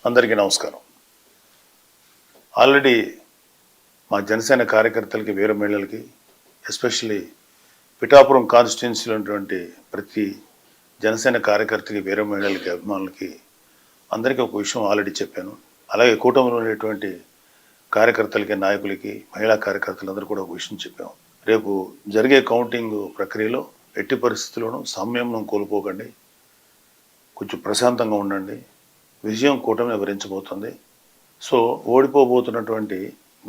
అందరికీ నమస్కారం. ఆల్రెడీ మా జనసేన కార్యకర్తలకి, వీర మహిళలకి, ఎస్పెషల్లీ పిఠాపురం కాన్స్టిట్యున్సీలో ఉన్నటువంటి ప్రతి జనసేన కార్యకర్తకి, వీర మహిళలకి, అభిమానులకి అందరికీ ఒక విషయం ఆల్రెడీ చెప్పాను. అలాగే కూటమిలో ఉండేటువంటి కార్యకర్తలకి, నాయకులకి, మహిళా కార్యకర్తలందరూ కూడా ఒక విషయం చెప్పాము. రేపు జరిగే కౌంటింగ్ ప్రక్రియలో ఎట్టి పరిస్థితుల్లోనూ సంయమనం కోల్పోకండి, కొంచెం ప్రశాంతంగా ఉండండి. విజయం కూటమి వివరించబోతుంది. సో ఓడిపోబోతున్నటువంటి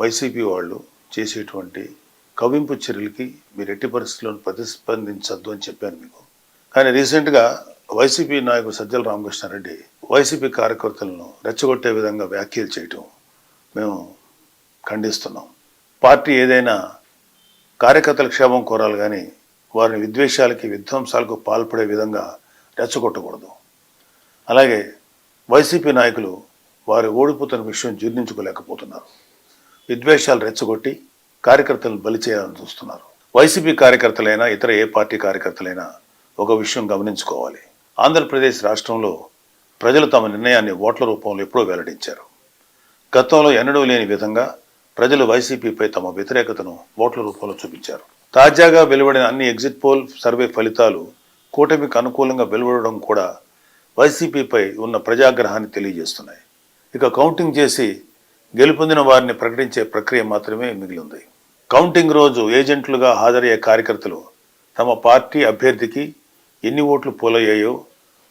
వైసీపీ వాళ్ళు చేసేటువంటి కవింపు చర్యలకి మీరు ఎట్టి పరిస్థితుల్లో ప్రతిస్పందించద్దు అని చెప్పాను మీకు. కానీ రీసెంట్గా వైసీపీ నాయకుడు సజ్జల రామకృష్ణారెడ్డి వైసీపీ కార్యకర్తలను రెచ్చగొట్టే విధంగా వ్యాఖ్యలు చేయటం మేము ఖండిస్తున్నాం. పార్టీ ఏదైనా కార్యకర్తల క్షేమం కోరాలి కానీ వారిని విద్వేషాలకి, విధ్వంసాలకు పాల్పడే విధంగా రెచ్చగొట్టకూడదు. అలాగే వైసీపీ నాయకులు వారు ఓడిపోతున్న విషయం జీర్ణించుకోలేకపోతున్నారు. విద్వేషాలు రెచ్చగొట్టి కార్యకర్తలను బలి చేయాలని చూస్తున్నారు. వైసీపీ కార్యకర్తలైనా ఇతర ఏ పార్టీ కార్యకర్తలైనా ఒక విషయం గమనించుకోవాలి. ఆంధ్రప్రదేశ్ రాష్ట్రంలో ప్రజలు తమ నిర్ణయాన్ని ఓట్ల రూపంలో ఎప్పుడో వెల్లడించారు. గతంలో ఎన్నడూ లేని విధంగా ప్రజలు వైసీపీపై తమ వ్యతిరేకతను ఓట్ల రూపంలో చూపించారు. తాజాగా వెలువడిన అన్ని ఎగ్జిట్ పోల్ సర్వే ఫలితాలు కూటమికి అనుకూలంగా వెలువడడం కూడా వైసీపీపై ఉన్న ప్రజాగ్రహాన్ని తెలియజేస్తున్నాయి. ఇక కౌంటింగ్ చేసి గెలుపొందిన వారిని ప్రకటించే ప్రక్రియ మాత్రమే మిగిలి ఉంది. కౌంటింగ్ రోజు ఏజెంట్లుగా హాజరయ్యే కార్యకర్తలు తమ పార్టీ అభ్యర్థికి ఎన్ని ఓట్లు పోలయ్యాయో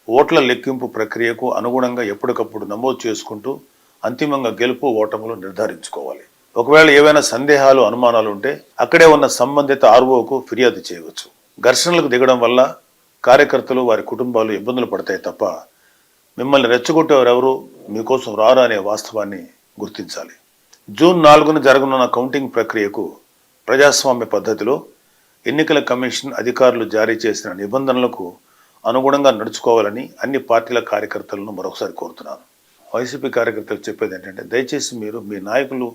ఓట్ల లెక్కింపు ప్రక్రియకు అనుగుణంగా ఎప్పటికప్పుడు నమోదు చేసుకుంటూ అంతిమంగా గెలుపు ఓటములు నిర్ధారించుకోవాలి. ఒకవేళ ఏవైనా సందేహాలు, అనుమానాలు ఉంటే అక్కడే ఉన్న సంబంధిత ఆర్ఓకు ఫిర్యాదు చేయవచ్చు. ఘర్షణలకు దిగడం వల్ల కార్యకర్తలు, వారి కుటుంబాలు ఇబ్బందులు పడతాయి తప్ప మిమ్మల్ని రెచ్చగొట్టేవారెవరు మీకోసం రారు అనే వాస్తవాన్ని గుర్తించాలి. జూన్ 4న జరగనున్న కౌంటింగ్ ప్రక్రియకు ప్రజాస్వామ్య పద్ధతిలో ఎన్నికల కమిషన్ అధికారులు జారీ చేసిన నిబంధనలకు అనుగుణంగా నడుచుకోవాలని అన్ని పార్టీల కార్యకర్తలను మరొకసారి కోరుతున్నాను. వైసీపీ కార్యకర్తలు చెప్పేది ఏంటంటే, దయచేసి మీరు మీ నాయకులు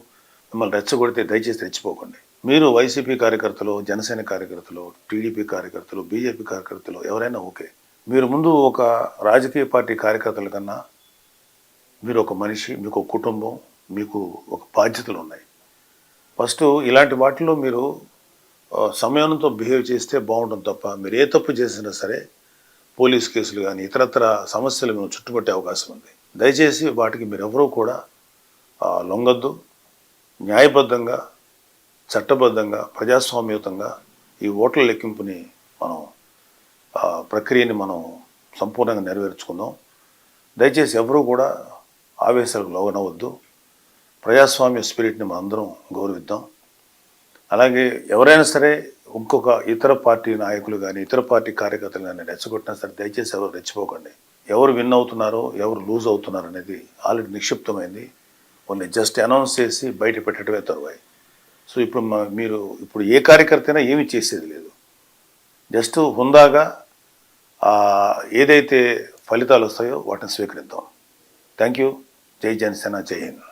మిమ్మల్ని రెచ్చగొడితే దయచేసి రెచ్చిపోకండి. మీరు వైసీపీ కార్యకర్తలు, జనసేన కార్యకర్తలు, టీడీపీ కార్యకర్తలు, బీజేపీ కార్యకర్తలు ఎవరైనా ఓకే. మీరు ముందు ఒక రాజకీయ పార్టీ కార్యకర్తల కన్నా మీరు ఒక మనిషి, మీకు ఒక కుటుంబం, మీకు ఒక బాధ్యతలు ఉన్నాయి. ఫస్ట్ ఇలాంటి వాటిలో మీరు సంయమనంతో బిహేవ్ చేస్తే బాగుంటుంది తప్ప మీరు ఏ తప్పు చేసినా సరే పోలీస్ కేసులు కానీ ఇతరత్ర సమస్యలు మేము చుట్టుపట్టే అవకాశం ఉంది. దయచేసి వాటికి మీరెవరూ కూడా లొంగద్దు. న్యాయబద్ధంగా, చట్టబద్ధంగా, ప్రజాస్వామ్యయుతంగా ఈ ఓట్ల లెక్కింపుని ప్రక్రియని మనం సంపూర్ణంగా నెరవేర్చుకుందాం. దయచేసి ఎవరూ కూడా ఆవేశాలకు లోనవద్దు. ప్రజాస్వామ్య స్పిరిట్ని మనం అందరం గౌరవిద్దాం. అలాగే ఎవరైనా సరే ఇంకొక ఇతర పార్టీ నాయకులు కానీ ఇతర పార్టీ కార్యకర్తలు కానీ రెచ్చగొట్టినా సరే దయచేసి ఎవరు రెచ్చిపోకండి. ఎవరు విన్ అవుతున్నారో ఎవరు లూజ్ అవుతున్నారు అనేది ఆల్రెడీ నిక్షిప్తమైంది. వాళ్ళని జస్ట్ అనౌన్స్ చేసి బయట పెట్టడమే తరువాయి. సో ఇప్పుడు మీరు ఏ కార్యకర్త అయినా ఏమీ చేసేది లేదు. జస్ట్ హుందాగా ఏదైతే ఫలితాలు వస్తాయో వాటిని స్వీకరిద్దాం. Thank you. జై జనసేన, జై హింద్.